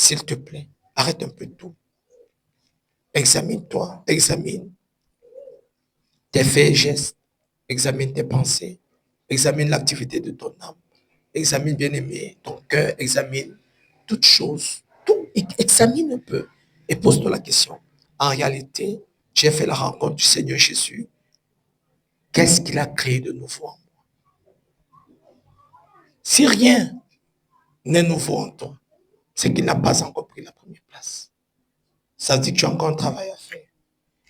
s'il te plaît, arrête un peu tout. Examine-toi, examine tes faits et gestes, examine tes pensées, examine l'activité de ton âme, examine, bien-aimé, ton cœur, examine toutes choses, tout, examine un peu et pose-toi la question. En réalité, j'ai fait la rencontre du Seigneur Jésus. Qu'est-ce qu'il a créé de nouveau en moi? Si rien n'est nouveau en toi, c'est qu'il n'a pas encore pris la première place. Ça veut dire que tu as encore un travail à faire.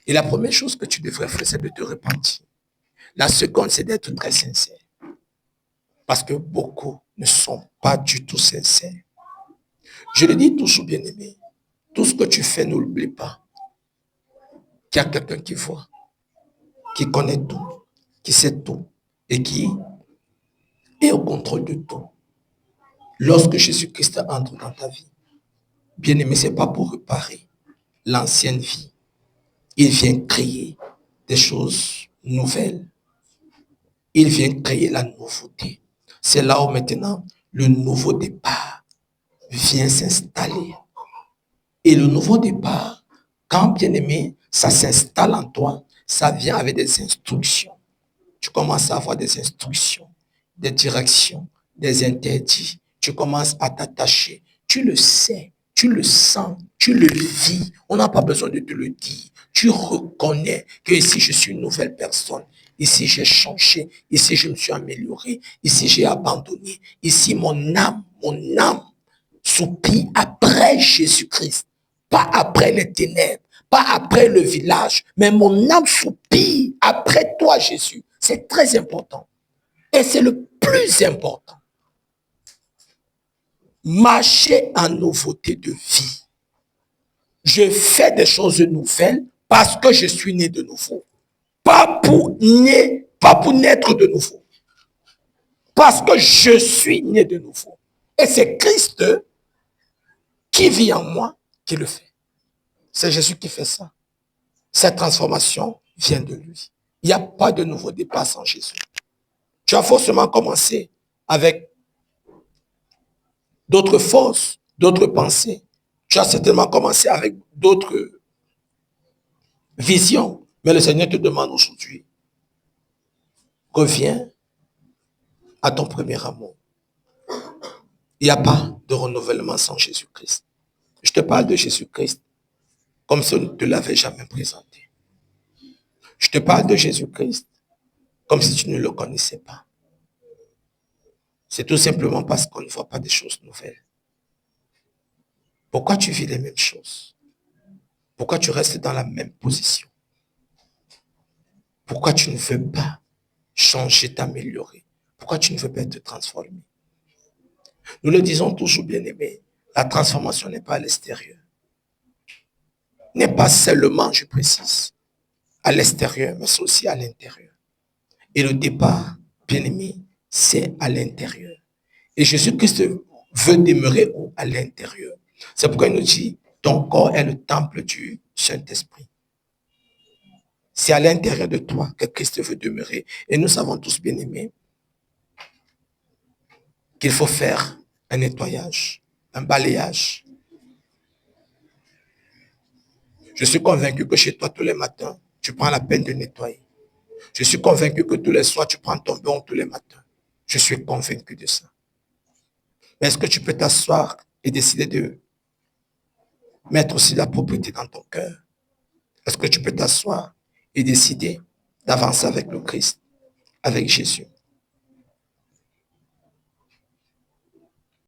Et la première chose que tu devrais faire, c'est de te repentir. La seconde, c'est d'être très sincère. Parce que beaucoup ne sont pas du tout sincères. Je le dis toujours, bien-aimé, tout ce que tu fais, n'oublie pas qu'il y a quelqu'un qui voit, qui connaît tout, qui sait tout et qui est au contrôle de tout. Lorsque Jésus-Christ entre dans ta vie, bien-aimé, ce n'est pas pour réparer l'ancienne vie. Il vient créer des choses nouvelles. Il vient créer la nouveauté. C'est là où maintenant le nouveau départ vient s'installer. Et le nouveau départ, quand bien aimé, ça s'installe en toi, ça vient avec des instructions. Tu commences à avoir des instructions, des directions, des interdits. Tu commences à t'attacher. Tu le sais, tu le sens, tu le vis. On n'a pas besoin de te le dire. Tu reconnais que ici, je suis une nouvelle personne. Ici, j'ai changé. Ici, je me suis amélioré. Ici, j'ai abandonné. Ici, mon âme soupire après Jésus-Christ. Pas après les ténèbres, pas après le village, mais mon âme soupire après toi, Jésus. C'est très important. Et c'est le plus important. Marcher en nouveauté de vie. Je fais des choses nouvelles parce que je suis né de nouveau. Pas pour naître de nouveau. Parce que je suis né de nouveau. Et c'est Christ qui vit en moi qui le fait. C'est Jésus qui fait ça. Cette transformation vient de lui. Il n'y a pas de nouveau départ sans Jésus. Tu as forcément commencé avec d'autres forces, d'autres pensées. Tu as certainement commencé avec d'autres visions. Mais le Seigneur te demande aujourd'hui, reviens à ton premier amour. Il n'y a pas de renouvellement sans Jésus-Christ. Je te parle de Jésus-Christ comme si on ne te l'avait jamais présenté. Je te parle de Jésus-Christ comme si tu ne le connaissais pas. C'est tout simplement parce qu'on ne voit pas des choses nouvelles. Pourquoi tu vis les mêmes choses? Pourquoi tu restes dans la même position? Pourquoi tu ne veux pas changer, t'améliorer? Pourquoi tu ne veux pas te transformer? Nous le disons toujours, bien aimé, la transformation n'est pas à l'extérieur. N'est pas seulement, je précise, à l'extérieur, mais c'est aussi à l'intérieur. Et le départ, bien aimé, c'est à l'intérieur. Et Jésus-Christ veut demeurer à l'intérieur. C'est pourquoi il nous dit, ton corps est le temple du Saint-Esprit. C'est à l'intérieur de toi que Christ veut demeurer. Et nous savons tous, bien aimés, qu'il faut faire un nettoyage, un balayage. Je suis convaincu que chez toi, tous les matins, tu prends la peine de nettoyer. Je suis convaincu que tous les soirs, tu prends ton bain tous les matins. Je suis convaincu de ça. Mais est-ce que tu peux t'asseoir et décider de mettre aussi la propriété dans ton cœur? Est-ce que tu peux t'asseoir et décider d'avancer avec le Christ, avec Jésus?